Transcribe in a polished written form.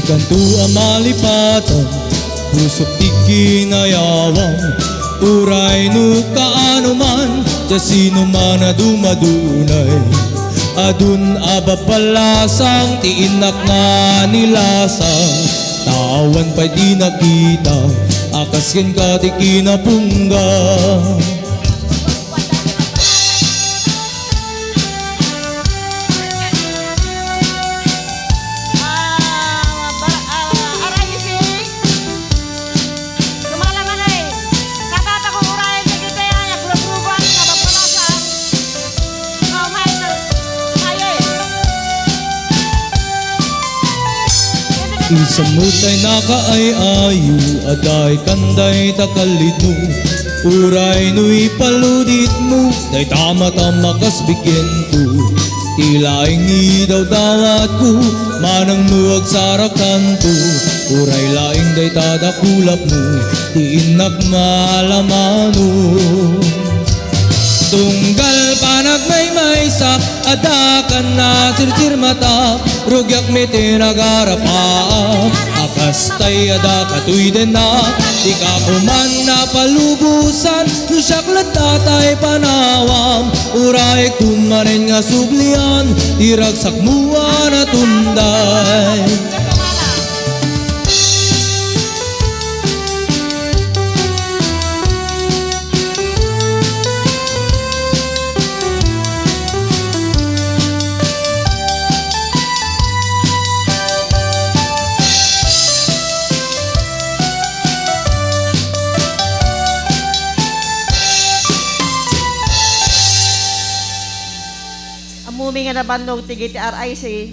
Ganto ang malipatan, pusok di kinayawang. Uray no kaano man, sa sino man na dumadunay. Adun abapalasang, tiinak nga nilasang. Tawan pa'y di nakita, akas ken ka di kinapungga. Isamutay nakaay-ayu, aday kanday takalito. Uray nu'y paludit mo, day tama-tama kas bigento. Tilaing idaw dawat ko, manang nuwag sarakanto. Uray laing day tadakulap mo, tiinak malamano. Tunggal panag may sak, adakan na sirtir mata. Rugyak may tinagarapa, akas tay ada katuy din na. Di ka kuman na palubusan, nusyak latatay panawam. Uray kumarin nga sublian, tiragsak mua na tunday. Amumi nga na bandog tigiti RIC.